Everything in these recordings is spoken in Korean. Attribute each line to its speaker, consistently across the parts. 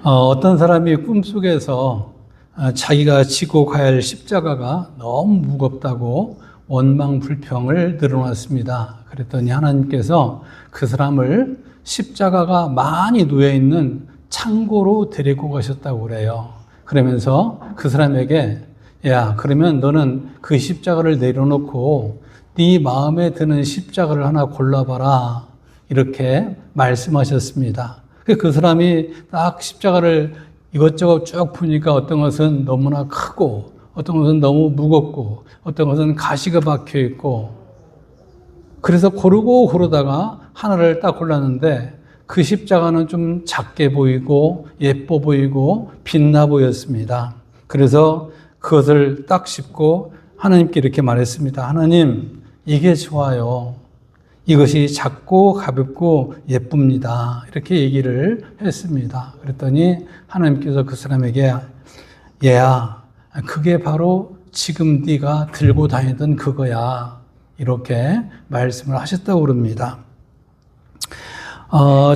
Speaker 1: 어떤 사람이 꿈속에서 자기가 지고 가야 할 십자가가 너무 무겁다고 원망 불평을 늘어놨습니다. 그랬더니 하나님께서 그 사람을 십자가가 많이 놓여있는 창고로 데리고 가셨다고 그래요. 그러면서 그 사람에게 야, 그러면 너는 그 십자가를 내려놓고 네 마음에 드는 십자가를 하나 골라봐라. 이렇게 말씀하셨습니다. 그 사람이 딱 십자가를 이것저것 쭉 보니까 어떤 것은 너무나 크고 어떤 것은 너무 무겁고 어떤 것은 가시가 박혀 있고 그래서 고르다가 하나를 딱 골랐는데 그 십자가는 좀 작게 보이고 예뻐 보이고 빛나 보였습니다. 그래서 그것을 딱 씹고 하나님께 이렇게 말했습니다. 하나님, 이게 좋아요. 이것이 작고 가볍고 예쁩니다. 이렇게 얘기를 했습니다. 그랬더니 하나님께서 그 사람에게 얘야, 그게 바로 지금 네가 들고 다니던 그거야. 이렇게 말씀을 하셨다고 그럽니다.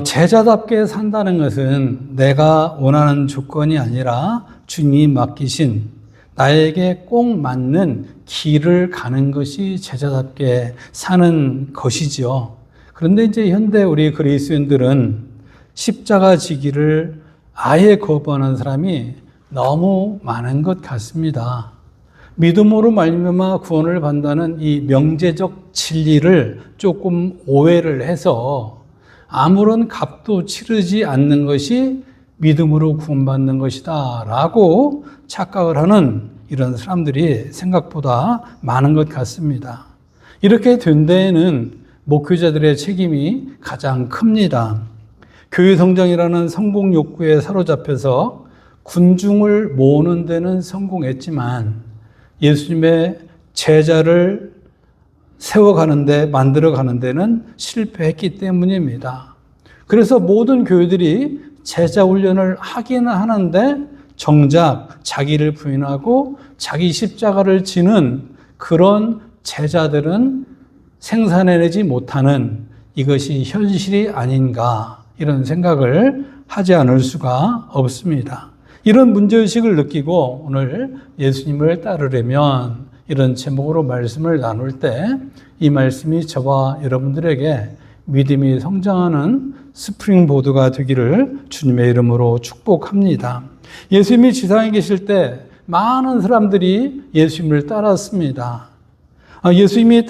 Speaker 1: 제자답게 산다는 것은 내가 원하는 조건이 아니라 주님이 맡기신 나에게 꼭 맞는 길을 가는 것이 제자답게 사는 것이죠. 그런데 이제 현대 우리 그리스도인들은 십자가 지기를 아예 거부하는 사람이 너무 많은 것 같습니다. 믿음으로 말미암아 구원을 받는다는 이 명제적 진리를 조금 오해를 해서 아무런 값도 치르지 않는 것이 믿음으로 구원받는 것이다 라고 착각을 하는 이런 사람들이 생각보다 많은 것 같습니다. 이렇게 된 데에는 목회자들의 책임이 가장 큽니다. 교회 성장이라는 성공 욕구에 사로잡혀서 군중을 모으는 데는 성공했지만 예수님의 제자를 세워가는데 만들어가는 데는 실패했기 때문입니다. 그래서 모든 교회들이 제자 훈련을 하기는 하는데 정작 자기를 부인하고 자기 십자가를 지는 그런 제자들은 생산해내지 못하는 이것이 현실이 아닌가 이런 생각을 하지 않을 수가 없습니다. 이런 문제의식을 느끼고 오늘 예수님을 따르려면 이런 제목으로 말씀을 나눌 때 이 말씀이 저와 여러분들에게 믿음이 성장하는 스프링보드가 되기를 주님의 이름으로 축복합니다. 예수님이 지상에 계실 때 많은 사람들이 예수님을 따랐습니다. 예수님을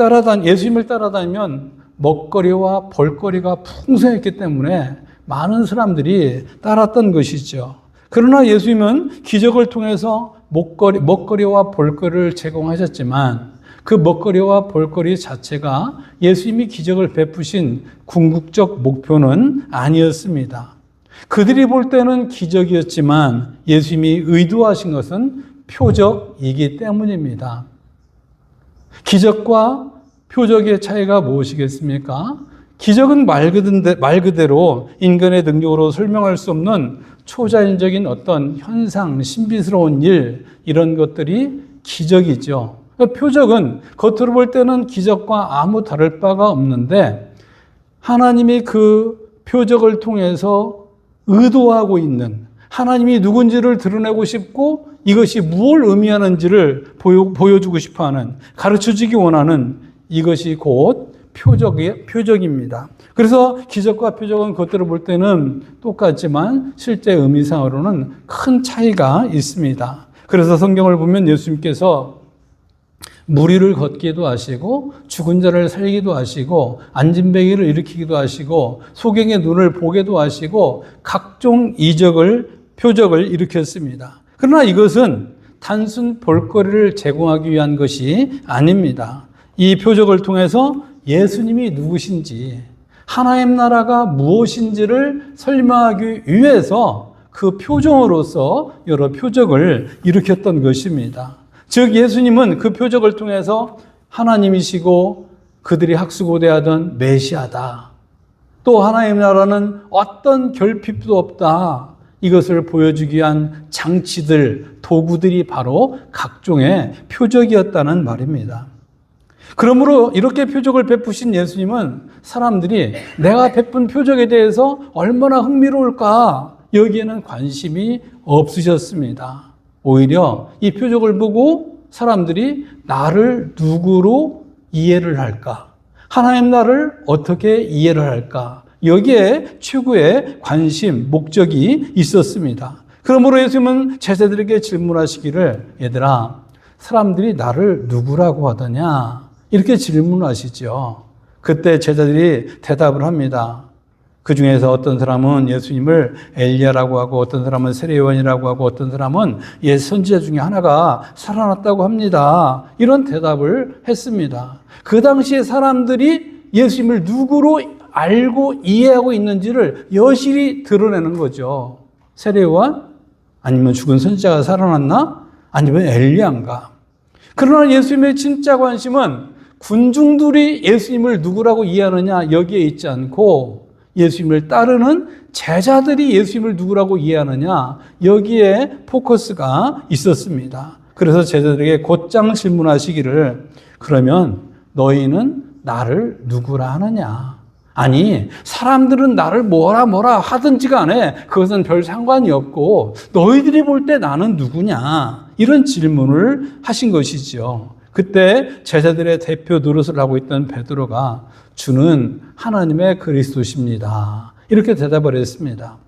Speaker 1: 따라다니면 먹거리와 볼거리가 풍성했기 때문에 많은 사람들이 따랐던 것이죠. 그러나 예수님은 기적을 통해서 먹거리와 볼거리를 제공하셨지만 그 먹거리와 볼거리 자체가 예수님이 기적을 베푸신 궁극적 목표는 아니었습니다. 그들이 볼 때는 기적이었지만 예수님이 의도하신 것은 표적이기 때문입니다. 기적과 표적의 차이가 무엇이겠습니까? 기적은 말 그대로 인간의 능력으로 설명할 수 없는 초자연적인 어떤 현상, 신비스러운 일, 이런 것들이 기적이죠. 표적은 겉으로 볼 때는 기적과 아무 다를 바가 없는데 하나님이 그 표적을 통해서 의도하고 있는 하나님이 누군지를 드러내고 싶고 이것이 무엇을 의미하는지를 보여주고 싶어하는 가르쳐주기 원하는 이것이 곧 표적입니다. 그래서 기적과 표적은 겉으로 볼 때는 똑같지만 실제 의미상으로는 큰 차이가 있습니다. 그래서 성경을 보면 예수님께서 무리를 걷기도 하시고 죽은 자를 살리기도 하시고 안진뱅이를 일으키기도 하시고 소경의 눈을 보게도 하시고 각종 표적을 일으켰습니다. 그러나 이것은 단순 볼거리를 제공하기 위한 것이 아닙니다. 이 표적을 통해서 예수님이 누구신지 하나님 나라가 무엇인지를 설명하기 위해서 그 표정으로서 여러 표적을 일으켰던 것입니다. 즉 예수님은 그 표적을 통해서 하나님이시고 그들이 학수고대하던 메시아다. 또 하나님 나라는 어떤 결핍도 없다. 이것을 보여주기 위한 장치들, 도구들이 바로 각종의 표적이었다는 말입니다. 그러므로 이렇게 표적을 베푸신 예수님은 사람들이 내가 베푼 표적에 대해서 얼마나 흥미로울까 여기에는 관심이 없으셨습니다. 오히려 이 표적을 보고 사람들이 나를 누구로 이해를 할까? 하나님 나를 어떻게 이해를 할까? 여기에 최고의 관심, 목적이 있었습니다. 그러므로 예수님은 제자들에게 질문하시기를, 얘들아, 사람들이 나를 누구라고 하더냐? 이렇게 질문하시죠. 그때 제자들이 대답을 합니다. 그 중에서 어떤 사람은 예수님을 엘리야라고 하고, 어떤 사람은 세례요한이라고 하고, 어떤 사람은 옛 선지자 중에 하나가 살아났다고 합니다. 이런 대답을 했습니다. 그 당시에 사람들이 예수님을 누구로 알고 이해하고 있는지를 여실히 드러내는 거죠. 세례요한? 아니면 죽은 선지자가 살아났나? 아니면 엘리야인가? 그러나 예수님의 진짜 관심은 군중들이 예수님을 누구라고 이해하느냐 여기에 있지 않고, 예수님을 따르는 제자들이 예수님을 누구라고 이해하느냐 여기에 포커스가 있었습니다. 그래서 제자들에게 곧장 질문하시기를, 그러면 너희는 나를 누구라 하느냐? 아니, 사람들은 나를 뭐라 하든지 간에 그것은 별 상관이 없고 너희들이 볼 때 나는 누구냐? 이런 질문을 하신 것이죠. 그때 제자들의 대표 노릇을 하고 있던 베드로가 주는 하나님의 그리스도십니다. 이렇게 대답을 했습니다.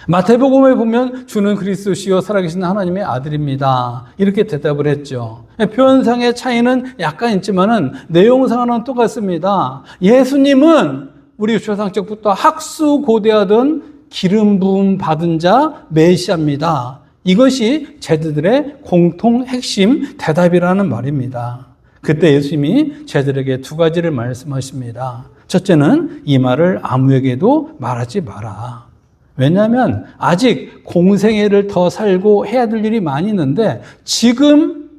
Speaker 1: 마태복음에 보면 주는 그리스도시요 살아계신 하나님의 아들입니다. 이렇게 대답을 했죠. 표현상의 차이는 약간 있지만은 내용상은 똑같습니다. 예수님은 우리 조상적부터 학수고대하던 기름 부음 받은 자 메시아입니다. 이것이 제자들의 공통 핵심 대답이라는 말입니다. 그때 예수님이 제자들에게 두 가지를 말씀하십니다. 첫째는 이 말을 아무에게도 말하지 마라. 왜냐하면 아직 공생애를 더 살고 해야 될 일이 많이 있는데, 지금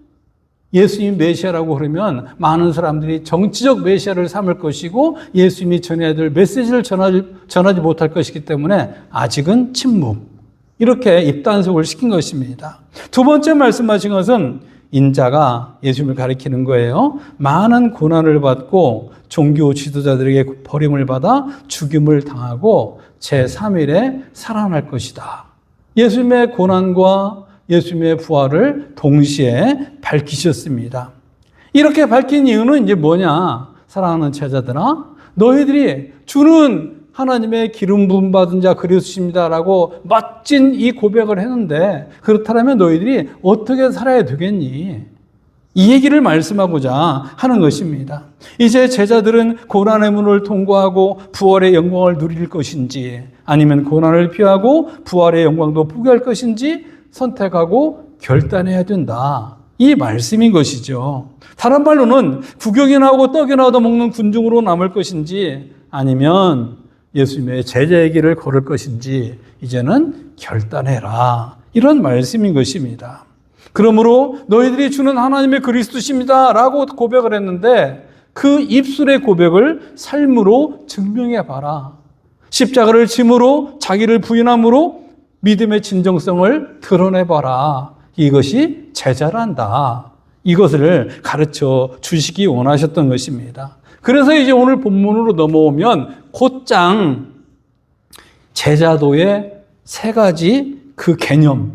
Speaker 1: 예수님이 메시아라고 그러면 많은 사람들이 정치적 메시아를 삼을 것이고 예수님이 전해야 될 메시지를 전하지 못할 것이기 때문에 아직은 침묵. 이렇게 입단속을 시킨 것입니다. 두 번째 말씀하신 것은 인자가, 예수님을 가리키는 거예요, 많은 고난을 받고 종교 지도자들에게 버림을 받아 죽임을 당하고 제3일에 살아날 것이다. 예수님의 고난과 예수님의 부활을 동시에 밝히셨습니다. 이렇게 밝힌 이유는 이제 뭐냐? 사랑하는 제자들아, 너희들이 주는 하나님의 기름 부음 받은 자 그리스도십니다라고 멋진 이 고백을 했는데, 그렇다면 너희들이 어떻게 살아야 되겠니? 이 얘기를 말씀하고자 하는 것입니다. 이제 제자들은 고난의 문을 통과하고 부활의 영광을 누릴 것인지, 아니면 고난을 피하고 부활의 영광도 포기할 것인지 선택하고 결단해야 된다. 이 말씀인 것이죠. 다른 말로는 구경이나 하고 떡이나 얻어 먹는 군중으로 남을 것인지, 아니면 예수님의 제자의 길을 걸을 것인지 이제는 결단해라. 이런 말씀인 것입니다. 그러므로 너희들이 주는 하나님의 그리스도십니다 라고 고백을 했는데, 그 입술의 고백을 삶으로 증명해 봐라. 십자가를 짐으로, 자기를 부인함으로 믿음의 진정성을 드러내 봐라. 이것이 제자란다. 이것을 가르쳐 주시기 원하셨던 것입니다. 그래서 이제 오늘 본문으로 넘어오면 곧장 제자도의 세 가지 그 개념,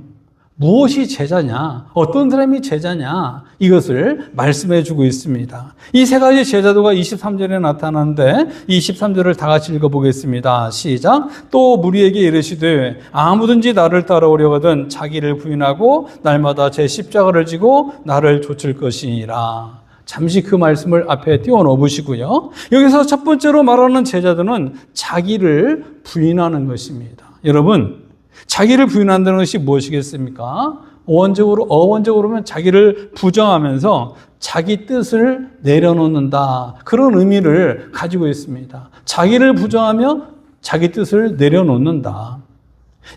Speaker 1: 무엇이 제자냐, 어떤 사람이 제자냐, 이것을 말씀해 주고 있습니다. 이 세 가지 제자도가 23절에 나타나는데, 23절을 다 같이 읽어보겠습니다. 시작. 또 무리에게 이르시되 아무든지 나를 따라오려거든 자기를 부인하고 날마다 제 십자가를 지고 나를 좇을 것이니라. 잠시 그 말씀을 앞에 띄워 놓으시고요. 여기서 첫 번째로 말하는 제자들은 자기를 부인하는 것입니다. 여러분, 자기를 부인한다는 것이 무엇이겠습니까? 어원적으로는 자기를 부정하면서 자기 뜻을 내려놓는다. 그런 의미를 가지고 있습니다. 자기를 부정하며 자기 뜻을 내려놓는다.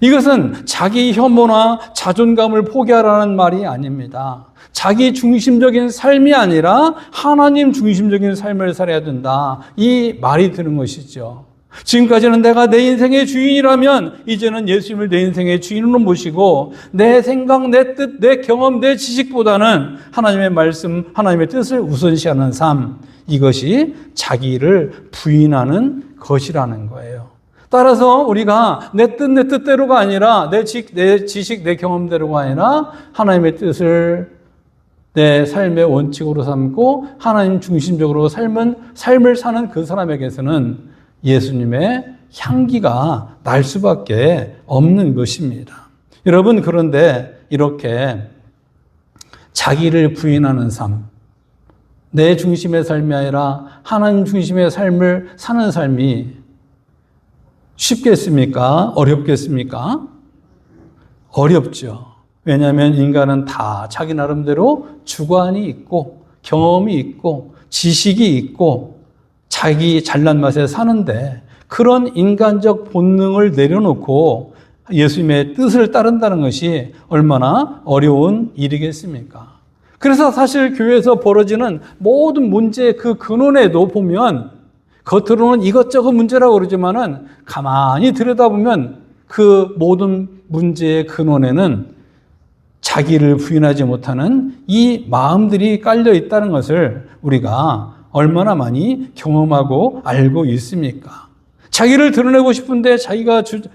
Speaker 1: 이것은 자기 혐오나 자존감을 포기하라는 말이 아닙니다. 자기 중심적인 삶이 아니라 하나님 중심적인 삶을 살아야 된다. 이 말이 드는 것이죠. 지금까지는 내가 내 인생의 주인이라면 이제는 예수님을 내 인생의 주인으로 모시고 내 생각, 내 뜻, 내 경험, 내 지식보다는 하나님의 말씀, 하나님의 뜻을 우선시하는 삶, 이것이 자기를 부인하는 것이라는 거예요. 따라서 우리가 내 뜻대로가 아니라 내 지식, 내 경험대로가 아니라 하나님의 뜻을 내 삶의 원칙으로 삼고 하나님 중심적으로 삶을 사는 그 사람에게서는 예수님의 향기가 날 수밖에 없는 것입니다. 여러분, 그런데 이렇게 자기를 부인하는 삶, 내 중심의 삶이 아니라 하나님 중심의 삶을 사는 삶이 쉽겠습니까? 어렵겠습니까? 어렵죠. 왜냐하면 인간은 다 자기 나름대로 주관이 있고 경험이 있고 지식이 있고 자기 잘난 맛에 사는데 그런 인간적 본능을 내려놓고 예수님의 뜻을 따른다는 것이 얼마나 어려운 일이겠습니까? 그래서 사실 교회에서 벌어지는 모든 문제의 그 근원에도 보면 겉으로는 이것저것 문제라고 그러지만은 가만히 들여다보면 그 모든 문제의 근원에는 자기를 부인하지 못하는 이 마음들이 깔려 있다는 것을 우리가 얼마나 많이 경험하고 알고 있습니까? 자기를 드러내고 싶은데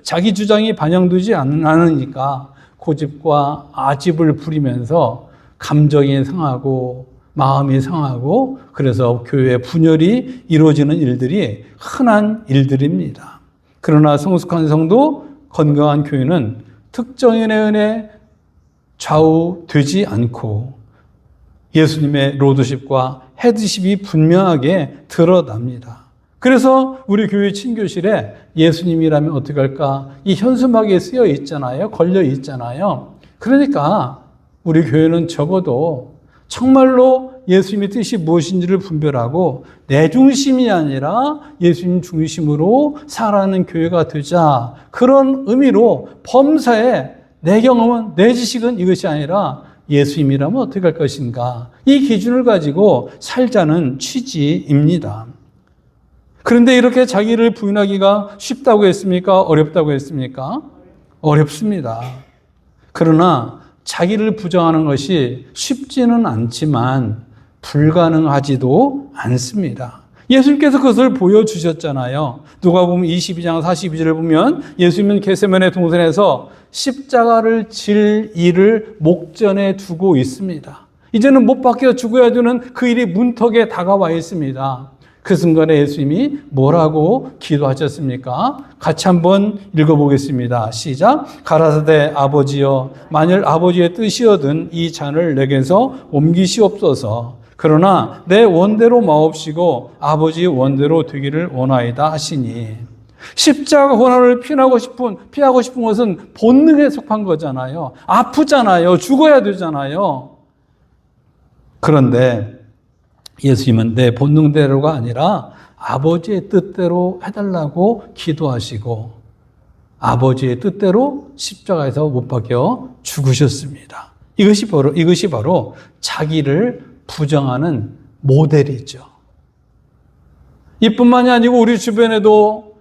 Speaker 1: 자기 주장이 반영되지 않으니까 고집과 아집을 부리면서 감정이 상하고 마음이 상하고 그래서 교회의 분열이 이루어지는 일들이 흔한 일들입니다. 그러나 성숙한 성도, 건강한 교회는 특정인의 은혜 좌우되지 않고 예수님의 로드십과 헤드십이 분명하게 드러납니다. 그래서 우리 교회 친교실에 예수님이라면 어떻게 할까? 이 현수막에 쓰여 있잖아요. 걸려 있잖아요. 그러니까 우리 교회는 적어도 정말로 예수님의 뜻이 무엇인지를 분별하고 내 중심이 아니라 예수님 중심으로 살아가는 교회가 되자. 그런 의미로 범사에 내 경험은, 내 지식은 이것이 아니라 예수님이라면 어떻게 할 것인가. 이 기준을 가지고 살자는 취지입니다. 그런데 이렇게 자기를 부인하기가 쉽다고 했습니까? 어렵다고 했습니까? 어렵습니다. 그러나 자기를 부정하는 것이 쉽지는 않지만 불가능하지도 않습니다. 예수님께서 그것을 보여주셨잖아요. 누가복음 22장 42절을 보면 예수님은 겟세마네 동산에서 십자가를 질 일을 목전에 두고 있습니다. 이제는 못 박혀 죽어야 되는 그 일이 문턱에 다가와 있습니다. 그 순간에 예수님이 뭐라고 기도하셨습니까? 같이 한번 읽어보겠습니다. 시작. 가라사대 아버지여, 만일 아버지의 뜻이거든 이 잔을 내게서 옮기시옵소서. 그러나 내 원대로 마옵시고 아버지의 원대로 되기를 원하이다 하시니. 십자가 고난을 피하고 싶은 것은 본능에 속한 거잖아요. 아프잖아요. 죽어야 되잖아요. 그런데 예수님은 내 본능대로가 아니라 아버지의 뜻대로 해달라고 기도하시고 아버지의 뜻대로 십자가에서 못 박혀 죽으셨습니다. 이것이 바로 자기를 부정하는 모델이죠. 이뿐만이 아니고 우리 주변에도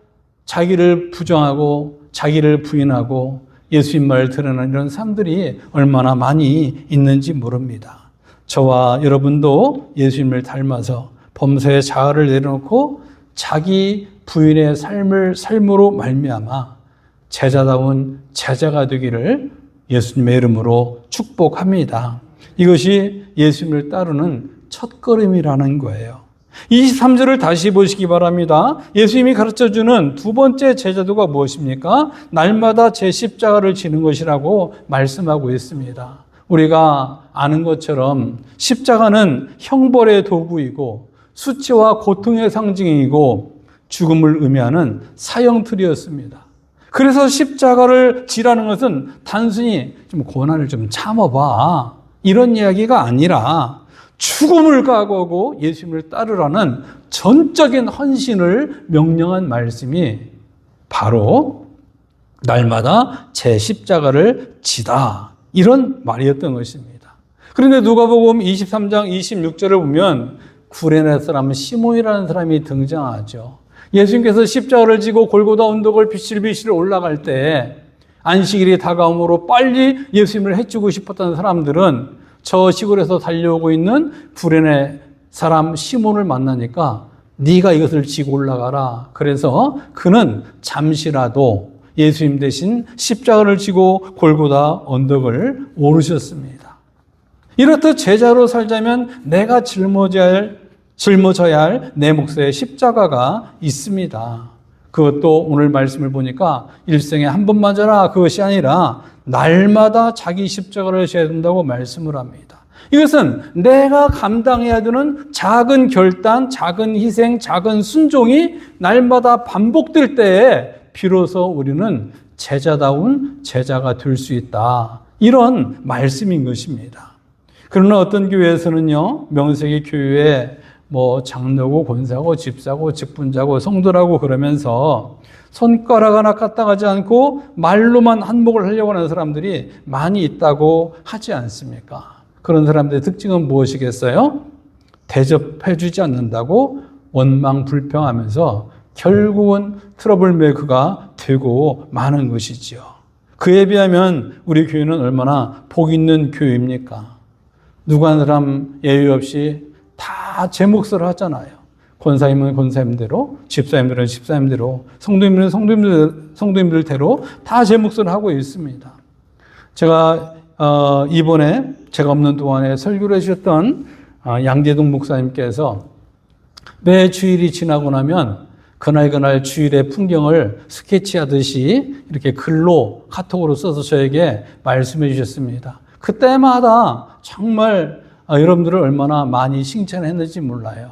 Speaker 1: 자기를 부정하고 자기를 부인하고 예수님 말을 드러내는 이런 사람들이 얼마나 많이 있는지 모릅니다. 저와 여러분도 예수님을 닮아서 범사의 자아를 내려놓고 자기 부인의 삶으로 말미암아 제자다운 제자가 되기를 예수님의 이름으로 축복합니다. 이것이 예수님을 따르는 첫걸음이라는 거예요. 23절을 다시 보시기 바랍니다. 예수님이 가르쳐주는 두 번째 제자도가 무엇입니까? 날마다 제 십자가를 지는 것이라고 말씀하고 있습니다. 우리가 아는 것처럼 십자가는 형벌의 도구이고 수치와 고통의 상징이고 죽음을 의미하는 사형틀이었습니다. 그래서 십자가를 지라는 것은 단순히 좀 고난을 좀 참아봐 이런 이야기가 아니라 죽음을 각오하고 예수님을 따르라는 전적인 헌신을 명령한 말씀이 바로 날마다 제 십자가를 지다 이런 말이었던 것입니다. 그런데 누가복음 23장 26절을 보면 구레네 사람 시몬이라는 사람이 등장하죠. 예수님께서 십자가를 지고 골고다 언덕을 비실비실 올라갈 때 안식일이 다가오므로 빨리 예수님을 해치고 싶었던 사람들은 저 시골에서 달려오고 있는 구레네 사람 시몬을 만나니까 네가 이것을 지고 올라가라. 그래서 그는 잠시라도 예수님 대신 십자가를 지고 골고다 언덕을 오르셨습니다. 이렇듯 제자로 살자면 내가 짊어져야 할 내 몫의 십자가가 있습니다. 그것도 오늘 말씀을 보니까 일생에 한 번 맞아라 그것이 아니라 날마다 자기 십자가를 져야 된다고 말씀을 합니다. 이것은 내가 감당해야 되는 작은 결단, 작은 희생, 작은 순종이 날마다 반복될 때에 비로소 우리는 제자다운 제자가 될 수 있다. 이런 말씀인 것입니다. 그러나 어떤 교회에서는요, 명색이 교회에 장로고 권사고 집사고 직분자고 성도라고 그러면서 손가락 하나 까딱하지 않고 말로만 한몫을 하려고 하는 사람들이 많이 있다고 하지 않습니까? 그런 사람들의 특징은 무엇이겠어요? 대접해주지 않는다고 원망불평하면서 결국은 트러블 메이커가 되고 마는 것이지요. 그에 비하면 우리 교회는 얼마나 복 있는 교회입니까? 누구 한 사람 예외 없이 다 제 몫을 하잖아요. 권사님은 권사님대로, 집사님들은 집사님대로, 성도님들은 성도님들대로 다 제 몫을 하고 있습니다. 제가 이번에 제가 없는 동안에 설교를 해주셨던 양재동 목사님께서 매 주일이 지나고 나면 그날 주일의 풍경을 스케치하듯이 이렇게 글로 카톡으로 써서 저에게 말씀해 주셨습니다. 그때마다 정말 여러분들을 얼마나 많이 칭찬했는지 몰라요.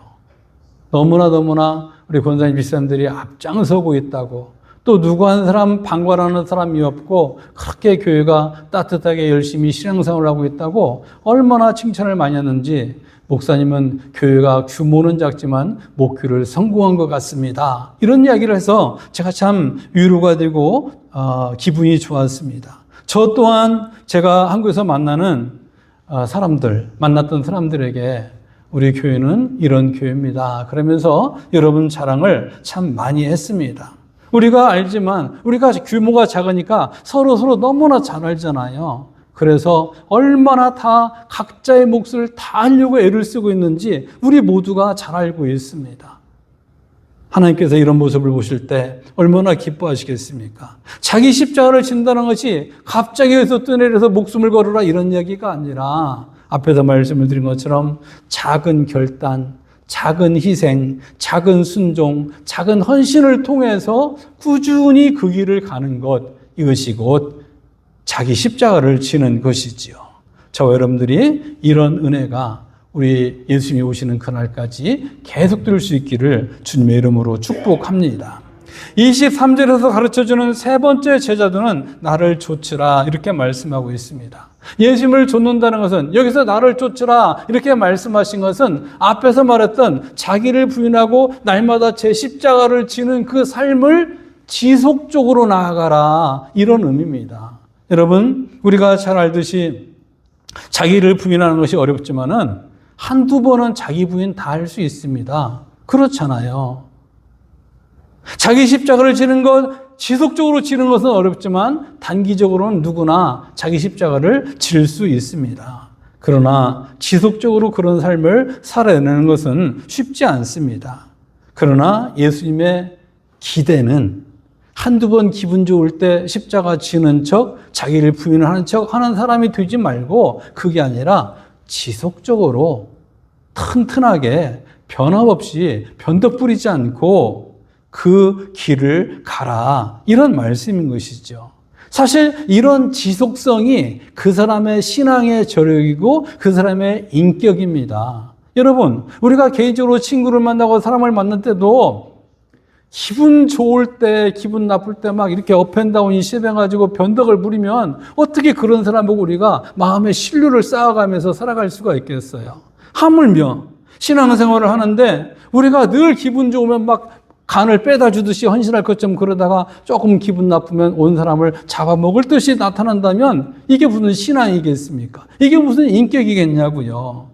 Speaker 1: 너무나 우리 권사님 집사님들이 앞장서고 있다고, 또 누구 한 사람 방관하는 사람이 없고 그렇게 교회가 따뜻하게 열심히 신앙생활을 하고 있다고 얼마나 칭찬을 많이 했는지, 목사님은 교회가 규모는 작지만 목표를 성공한 것 같습니다. 이런 이야기를 해서 제가 참 위로가 되고 기분이 좋았습니다. 저 또한 제가 한국에서 만났던 사람들에게 우리 교회는 이런 교회입니다. 그러면서 여러분 자랑을 참 많이 했습니다. 우리가 알지만 우리가 규모가 작으니까 서로 너무나 잘 알잖아요. 그래서 얼마나 다 각자의 몫을 다 하려고 애를 쓰고 있는지 우리 모두가 잘 알고 있습니다. 하나님께서 이런 모습을 보실 때 얼마나 기뻐하시겠습니까? 자기 십자가를 진다는 것이 갑자기 여기서 뛰어내려서 목숨을 걸어라 이런 이야기가 아니라, 앞에서 말씀을 드린 것처럼 작은 결단, 작은 희생, 작은 순종, 작은 헌신을 통해서 꾸준히 그 길을 가는 것, 이것이 곧 자기 십자가를 지는 것이지요. 저와 여러분들이 이런 은혜가 우리 예수님이 오시는 그날까지 계속될 수 있기를 주님의 이름으로 축복합니다. 23절에서 가르쳐주는 세 번째 제자도는 나를 좇으라 이렇게 말씀하고 있습니다. 예수님을 좇는다는 것은, 여기서 나를 좇으라 이렇게 말씀하신 것은 앞에서 말했던 자기를 부인하고 날마다 제 십자가를 지는 그 삶을 지속적으로 나아가라, 이런 의미입니다. 여러분, 우리가 잘 알듯이 자기를 부인하는 것이 어렵지만은 한두 번은 자기 부인 다 할 수 있습니다. 그렇잖아요. 자기 십자가를 지는 것, 지속적으로 지는 것은 어렵지만 단기적으로는 누구나 자기 십자가를 질 수 있습니다. 그러나 지속적으로 그런 삶을 살아내는 것은 쉽지 않습니다. 그러나 예수님의 기대는 한두 번 기분 좋을 때 십자가 지는 척, 자기를 부인하는 척 하는 사람이 되지 말고, 그게 아니라 지속적으로 튼튼하게 변함없이 변덕 부리지 않고 그 길을 가라, 이런 말씀인 것이죠. 사실 이런 지속성이 그 사람의 신앙의 저력이고 그 사람의 인격입니다. 여러분, 우리가 개인적으로 친구를 만나고 사람을 만날 때도 기분 좋을 때, 기분 나쁠 때 막 이렇게 업앤다운이 심해가지고 변덕을 부리면 어떻게 그런 사람 보고 우리가 마음의 신뢰를 쌓아가면서 살아갈 수가 있겠어요? 하물며 신앙생활을 하는데 우리가 늘 기분 좋으면 막 간을 빼다 주듯이 헌신할 것처럼 그러다가 조금 기분 나쁘면 온 사람을 잡아먹을 듯이 나타난다면 이게 무슨 신앙이겠습니까? 이게 무슨 인격이겠냐고요.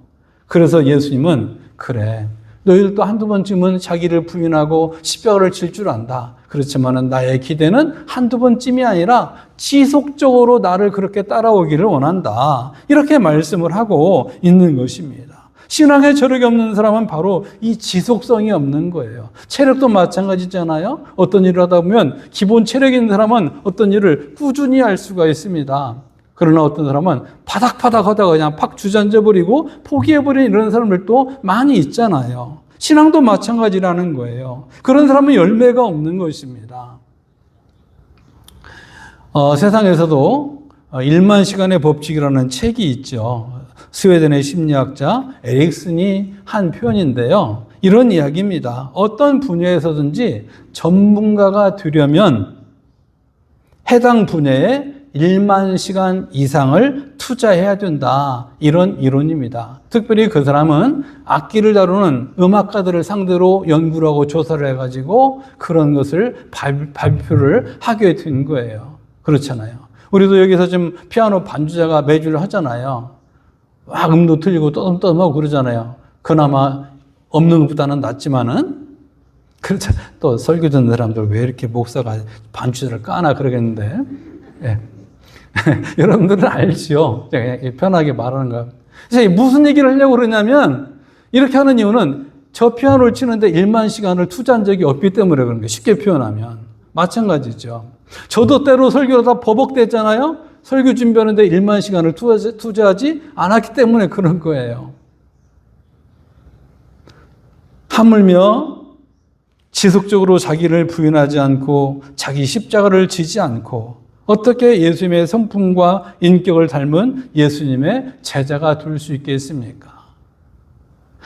Speaker 1: 그래서 예수님은, 그래, 너희들도 한두 번쯤은 자기를 부인하고 십자가를 질 줄 안다. 그렇지만 나의 기대는 한두 번쯤이 아니라 지속적으로 나를 그렇게 따라오기를 원한다. 이렇게 말씀을 하고 있는 것입니다. 신앙의 저력이 없는 사람은 바로 이 지속성이 없는 거예요. 체력도 마찬가지잖아요. 어떤 일을 하다 보면 기본 체력이 있는 사람은 어떤 일을 꾸준히 할 수가 있습니다. 그러나 어떤 사람은 바닥바닥 하다가 그냥 팍 주저앉아버리고 포기해버리는 이런 사람들도 많이 있잖아요. 신앙도 마찬가지라는 거예요. 그런 사람은 열매가 없는 것입니다. 세상에서도 1만 시간의 법칙이라는 책이 있죠. 스웨덴의 심리학자 에릭슨이 한 표현인데요. 이런 이야기입니다. 어떤 분야에서든지 전문가가 되려면 해당 분야에 1만 시간 이상을 투자해야 된다. 이런 이론입니다. 특별히 그 사람은 악기를 다루는 음악가들을 상대로 연구를 하고 조사를 해가지고 그런 것을 발표를 하게 된 거예요. 그렇잖아요. 우리도 여기서 지금 피아노 반주자가 매주를 하잖아요. 막 음도 틀리고 떠듬떠듬하고 그러잖아요. 그나마 없는 것보다는 낫지만은, 그렇죠. 또 설교 듣는 사람들 왜 이렇게 목사가 반주자를 까나 그러겠는데, 예. 여러분들은 알지요. 그냥 편하게 말하는 거예요. 그래서 무슨 얘기를 하려고 그러냐면, 이렇게 하는 이유는 저 피아노를 치는데 1만 시간을 투자한 적이 없기 때문에 그런 거예요. 쉽게 표현하면. 마찬가지죠. 저도 때로 설교하다 버벅댔잖아요. 설교 준비하는데 1만 시간을 투자하지 않았기 때문에 그런 거예요. 하물며 지속적으로 자기를 부인하지 않고 자기 십자가를 지지 않고 어떻게 예수님의 성품과 인격을 닮은 예수님의 제자가 될 수 있겠습니까?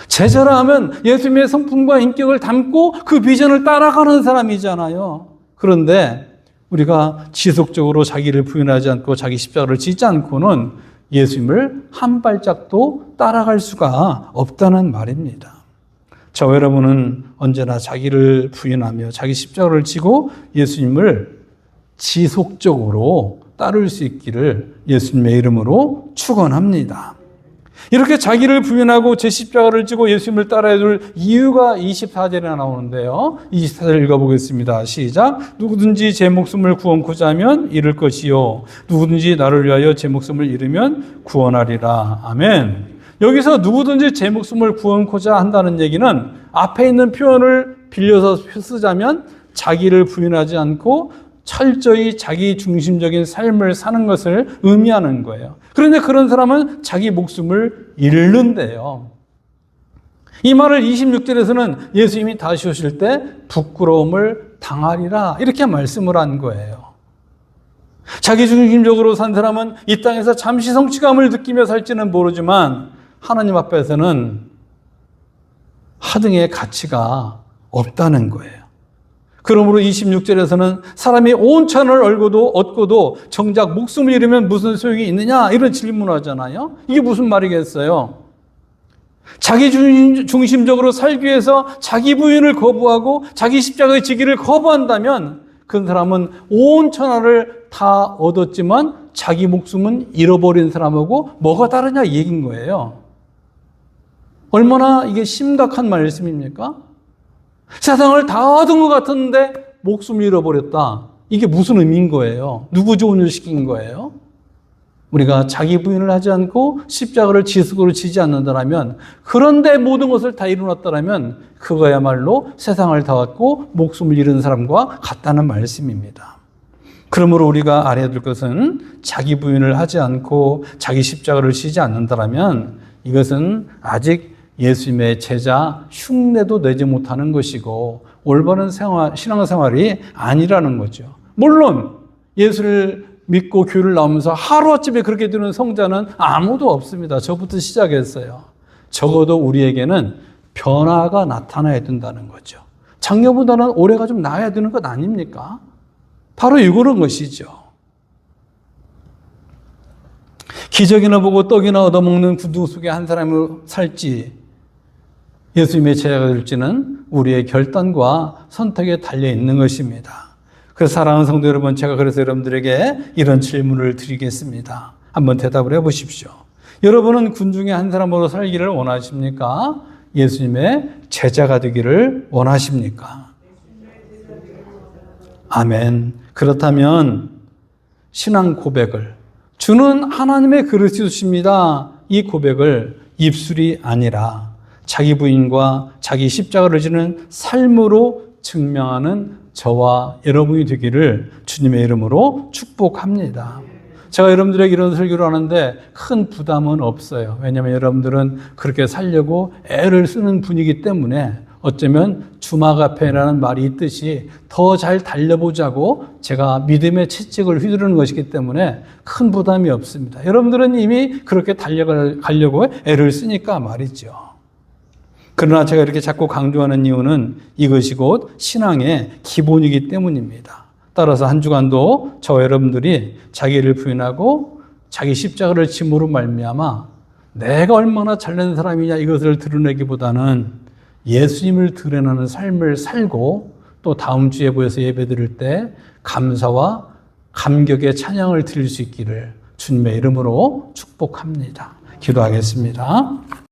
Speaker 1: 제자라 하면 예수님의 성품과 인격을 닮고 그 비전을 따라가는 사람이잖아요. 그런데 우리가 지속적으로 자기를 부인하지 않고 자기 십자가를 지지 않고는 예수님을 한 발짝도 따라갈 수가 없다는 말입니다. 저와 여러분은 언제나 자기를 부인하며 자기 십자가를 지고 예수님을 지속적으로 따를 수 있기를 예수님의 이름으로 축원합니다. 이렇게 자기를 부인하고 제 십자가를 지고 예수님을 따라야 될 이유가 24절에 나오는데요. 24절 읽어보겠습니다. 시작. 누구든지 제 목숨을 구원코자 하면 잃을 것이요 누구든지 나를 위하여 제 목숨을 잃으면 구원하리라. 아멘. 여기서 누구든지 제 목숨을 구원코자 한다는 얘기는 앞에 있는 표현을 빌려서 쓰자면 자기를 부인하지 않고 철저히 자기 중심적인 삶을 사는 것을 의미하는 거예요. 그런데 그런 사람은 자기 목숨을 잃는데요. 이 말을 26절에서는 예수님이 다시 오실 때 부끄러움을 당하리라 이렇게 말씀을 한 거예요. 자기 중심적으로 산 사람은 이 땅에서 잠시 성취감을 느끼며 살지는 모르지만 하나님 앞에서는 하등의 가치가 없다는 거예요. 그러므로 26절에서는 사람이 온 천을 얻고도 정작 목숨을 잃으면 무슨 소용이 있느냐 이런 질문을 하잖아요. 이게 무슨 말이겠어요? 자기 중심적으로 살기 위해서 자기 부인을 거부하고 자기 십자가의 지기를 거부한다면 그 사람은 온 천하를 다 얻었지만 자기 목숨은 잃어버린 사람하고 뭐가 다르냐 이 얘기인 거예요. 얼마나 이게 심각한 말씀입니까? 세상을 다 얻은 것 같았는데 목숨을 잃어버렸다. 이게 무슨 의미인 거예요? 누구 좋은 일 시킨 거예요? 우리가 자기 부인을 하지 않고 십자가를 지속으로 지지 않는다면, 그런데 모든 것을 다 이루었다면 그거야말로 세상을 다 얻고 목숨을 잃은 사람과 같다는 말씀입니다. 그러므로 우리가 알아야 될 것은 자기 부인을 하지 않고 자기 십자가를 지지 않는다면 이것은 아직 예수님의 제자 흉내도 내지 못하는 것이고 올바른 신앙생활이 아니라는 거죠. 물론 예수를 믿고 교회를 나오면서 하루아침에 그렇게 되는 성자는 아무도 없습니다. 저부터 시작했어요. 적어도 우리에게는 변화가 나타나야 된다는 거죠. 작년보다는 올해가 좀 나아야 되는 것 아닙니까? 바로 이거는 것이죠. 기적이나 보고 떡이나 얻어먹는 구두 속에 한 사람을 살지 예수님의 제자가 될지는 우리의 결단과 선택에 달려 있는 것입니다. 그래서 사랑하는 성도 여러분, 제가 그래서 여러분들에게 이런 질문을 드리겠습니다. 한번 대답을 해보십시오. 여러분은 군중의 한 사람으로 살기를 원하십니까? 예수님의 제자가 되기를 원하십니까? 아멘. 그렇다면 신앙 고백을 주는 하나님의 그리스도십니다. 이 고백을 입술이 아니라 자기 부인과 자기 십자가를 지는 삶으로 증명하는 저와 여러분이 되기를 주님의 이름으로 축복합니다. 제가 여러분들에게 이런 설교를 하는데 큰 부담은 없어요. 왜냐하면 여러분들은 그렇게 살려고 애를 쓰는 분이기 때문에 어쩌면 주막 앞에라는 말이 있듯이 더 잘 달려보자고 제가 믿음의 채찍을 휘두르는 것이기 때문에 큰 부담이 없습니다. 여러분들은 이미 그렇게 달려가려고 애를 쓰니까 말이죠. 그러나 제가 이렇게 자꾸 강조하는 이유는 이것이 곧 신앙의 기본이기 때문입니다. 따라서 한 주간도 저와 여러분들이 자기를 부인하고 자기 십자가를 짐으로 말미암아 내가 얼마나 잘난 사람이냐 이것을 드러내기보다는 예수님을 드러내는 삶을 살고 또 다음 주에 모여서 예배드릴 때 감사와 감격의 찬양을 드릴 수 있기를 주님의 이름으로 축복합니다. 기도하겠습니다.